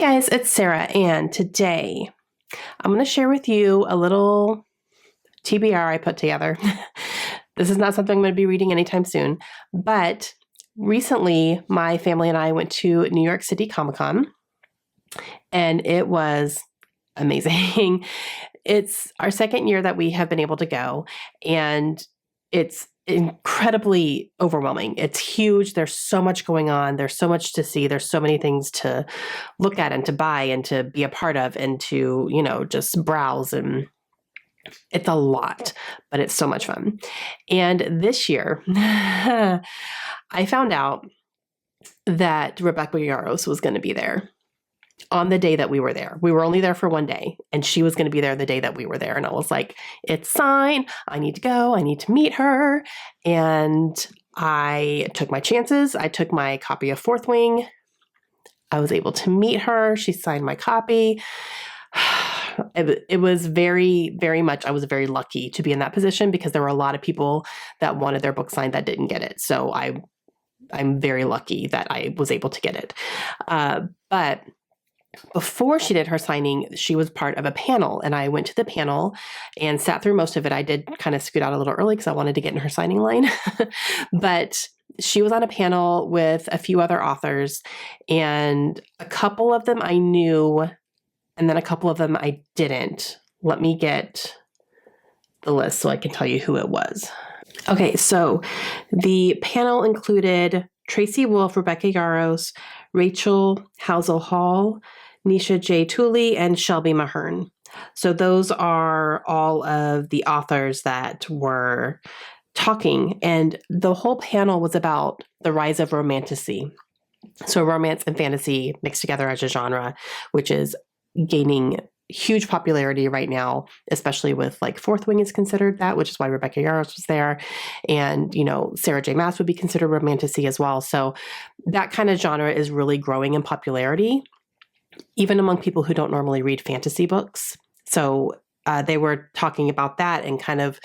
guys, it's Sarah, and today I'm going to share with you a little TBR I put together. This is not something I'm going to be reading anytime soon, but recently my family and I went to New York City Comic-Con, and it was amazing. It's our second year that we have been able to go, and it's incredibly overwhelming. It's huge. There's so much going on. There's so much to see. There's so many things to look at and to buy and to be a part of and to, just browse. And it's a lot, but it's so much fun. And this year, I found out that Rebecca Yarros was going to be there on the day that we were there. We were only there for one day, and she was going to be there the day that we were there. And I was like, it's fine. I need to go. I need to meet her. And I took my chances. I took my copy of Fourth Wing. I was able to meet her. She signed my copy. It was very, very much, I was very lucky to be in that position because there were a lot of people that wanted their book signed that didn't get it. So I'm very lucky that I was able to get it. But before she did her signing, she was part of a panel, and I went to the panel and sat through most of it. I did kind of scoot out a little early because I wanted to get in her signing line, but she was on a panel with a few other authors, and a couple of them I knew, and then a couple of them I didn't. Let me get the list so I can tell you who it was. Okay, so the panel included Tracy Wolff, Rebecca Yarros, Rachel Housel Hall, Nisha J. Tooley, and Shelby Mahern. So those are all of the authors that were talking, and the whole panel was about the rise of romantasy. So romance and fantasy mixed together as a genre, which is gaining huge popularity right now, especially with Fourth Wing is considered that, which is why Rebecca Yarros was there. And, Sarah J. Maas would be considered romantasy as well. So that kind of genre is really growing in popularity, even among people who don't normally read fantasy books. So they were talking about that and kind of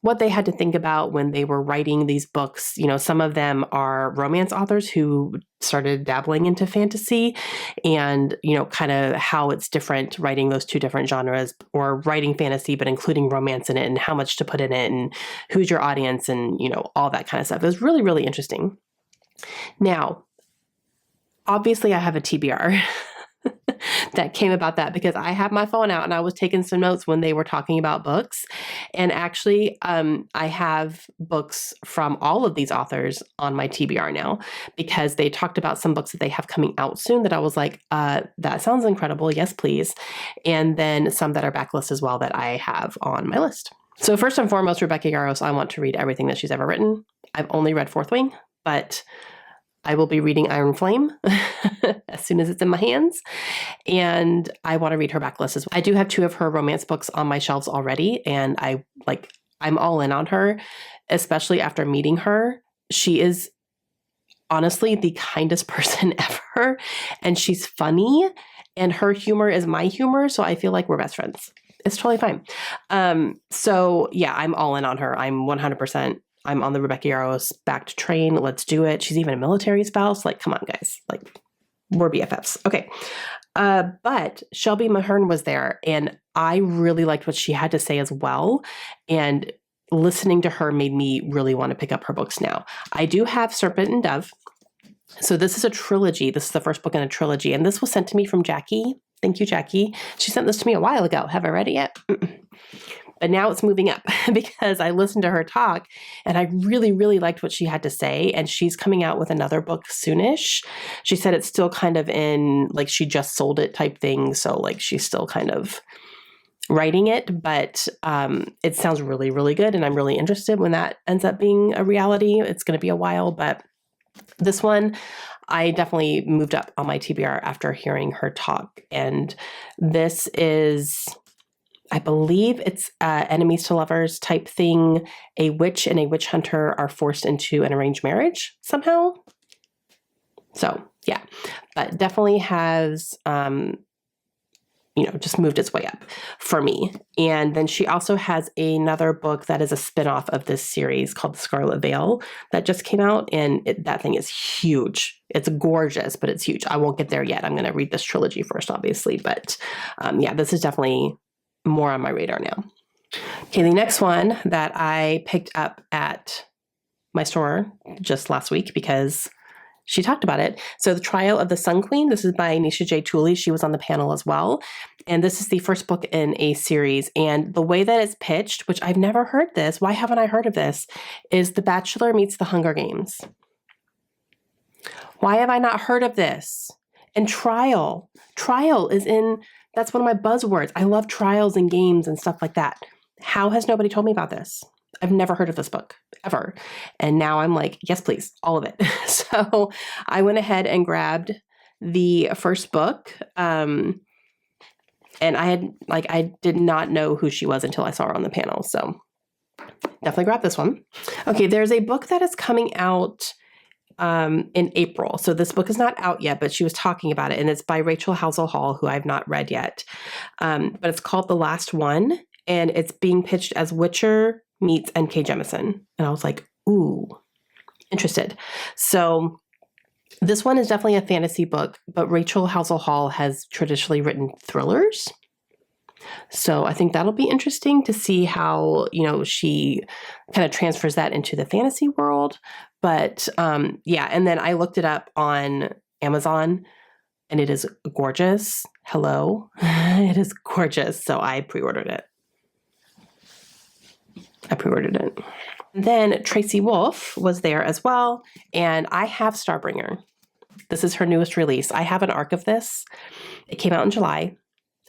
what they had to think about when they were writing these books. Some of them are romance authors who started dabbling into fantasy and, kind of how it's different writing those two different genres, or writing fantasy, but including romance in it, and how much to put in it, and who's your audience, and, all that kind of stuff. It was really, really interesting. Now, obviously I have a TBR that came about that because I had my phone out and I was taking some notes when they were talking about books. And actually, I have books from all of these authors on my TBR now because they talked about some books that they have coming out soon that I was like, that sounds incredible. Yes, please. And then some that are backlist as well that I have on my list. So first and foremost, Rebecca Yarros, I want to read everything that she's ever written. I've only read Fourth Wing, but I will be reading Iron Flame as soon as it's in my hands. And I want to read her backlist as well. I do have 2 of her romance books on my shelves already. And I'm all in on her, especially after meeting her. She is honestly the kindest person ever. And she's funny, and her humor is my humor. So I feel like we're best friends. It's totally fine. So yeah, I'm all in on her. I'm 100%. I'm on the Rebecca Yarros backed train. Let's do it. She's even a military spouse. Come on, guys. We're BFFs. Okay. But Shelby Mahern was there, and I really liked what she had to say as well. And listening to her made me really want to pick up her books now. I do have Serpent and Dove. So this is a trilogy. This is the first book in a trilogy. And this was sent to me from Jackie. Thank you, Jackie. She sent this to me a while ago. Have I read it yet? But now it's moving up because I listened to her talk and I really, really liked what she had to say. And she's coming out with another book soonish. She said it's still kind of in she just sold it type thing. So she's still kind of writing it, but it sounds really, really good. And I'm really interested when that ends up being a reality. It's going to be a while, but this one, I definitely moved up on my TBR after hearing her talk. And this is, I believe it's enemies to lovers type thing. A witch and a witch hunter are forced into an arranged marriage somehow. So yeah, but definitely has, just moved its way up for me. And then she also has another book that is a spinoff of this series called The Scarlet Veil that just came out. And that thing is huge. It's gorgeous, but it's huge. I won't get there yet. I'm going to read this trilogy first, obviously. But yeah, this is definitely more on my radar now. Okay, the next one that I picked up at my store just last week because she talked about it. So The Trial of the Sun Queen, this is by Nisha J. Tooley. She was on the panel as well. And this is the first book in a series. And the way that it's pitched, which I've never heard this, why haven't I heard of this, is The Bachelor meets The Hunger Games. Why have I not heard of this? And trial. Trial is that's one of my buzzwords. I love trials and games and stuff like that. How has nobody told me about this? I've never heard of this book ever. And now I'm like, yes, please, all of it. So I went ahead and grabbed the first book. And I did not know who she was until I saw her on the panel. So definitely grab this one. Okay, there's a book that is coming out in April. So this book is not out yet, but she was talking about it. And it's by Rachel Housel Hall, who I've not read yet. But it's called The Last One. And it's being pitched as Witcher meets N.K. Jemisin. And I was like, ooh, interested. So this one is definitely a fantasy book, but Rachel Housel Hall has traditionally written thrillers. So I think that'll be interesting to see how, she kind of transfers that into the fantasy world. But yeah, and then I looked it up on Amazon and it is gorgeous. Hello. It is gorgeous. So I pre-ordered it. Then Tracy Wolf was there as well. And I have Starbringer. This is her newest release. I have an ARC of this. It came out in July.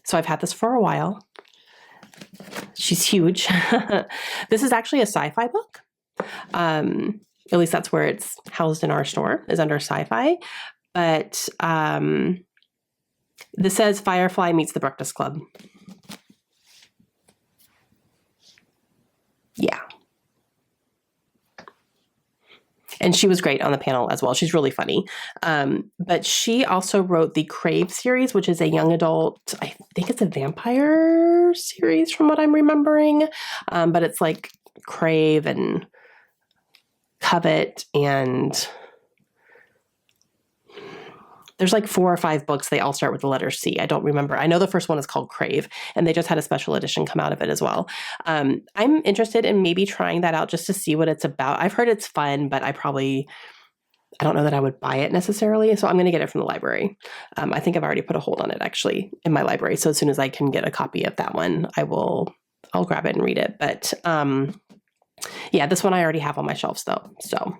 So I've had this for a while. She's huge. This is actually a sci-fi book. At least that's where it's housed in our store, is under sci-fi. But this says Firefly meets The Breakfast Club. Yeah. And she was great on the panel as well. She's really funny. But she also wrote the Crave series, which is a young adult, I think it's a vampire series from what I'm remembering. But it's like Crave and Covet, and there's like 4 or 5 books. They all start with the letter C. I don't remember. I know the first one is called Crave, and they just had a special edition come out of it as well. I'm interested in maybe trying that out just to see what it's about. I've heard it's fun, but I don't know that I would buy it necessarily. So I'm going to get it from the library. I think I've already put a hold on it actually in my library. So as soon as I can get a copy of that one, I'll grab it and read it. But yeah, this one I already have on my shelves though. So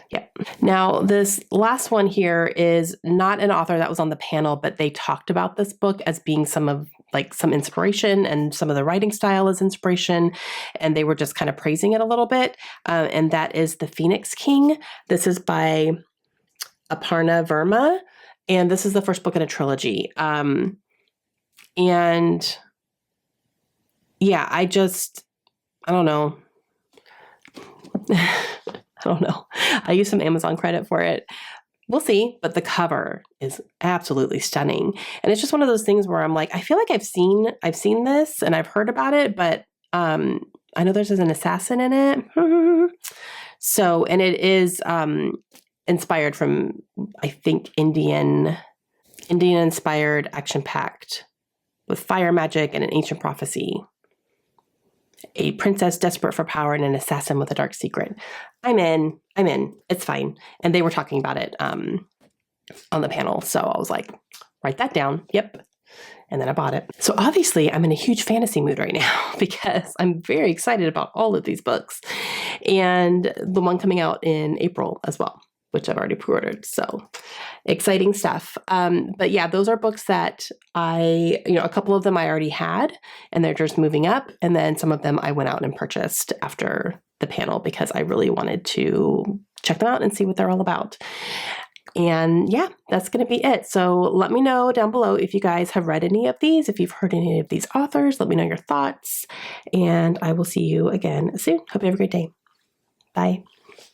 yeah. Now, this last one here is not an author that was on the panel, but they talked about this book as being some inspiration, and some of the writing style is inspiration. And they were just kind of praising it a little bit. And that is The Phoenix King. This is by Aparna Verma. And this is the first book in a trilogy. And yeah, I don't know. I don't know. I used some Amazon credit for it. We'll see. But the cover is absolutely stunning. And it's just one of those things where I'm like, I feel like I've seen this and I've heard about it, but I know there's an assassin in it. So, and it is inspired from, I think, Indian inspired, action-packed with fire magic and an ancient prophecy. A princess desperate for power and an assassin with a dark secret. I'm in. It's fine. And they were talking about it on the panel. So I was like, write that down. Yep. And then I bought it. So obviously I'm in a huge fantasy mood right now because I'm very excited about all of these books. And the one coming out in April as well, which I've already pre-ordered. So exciting stuff. But yeah, those are books that a couple of them I already had and they're just moving up. And then some of them I went out and purchased after the panel because I really wanted to check them out and see what they're all about. And yeah, that's going to be it. So let me know down below if you guys have read any of these, if you've heard any of these authors, let me know your thoughts. And I will see you again soon. Hope you have a great day. Bye.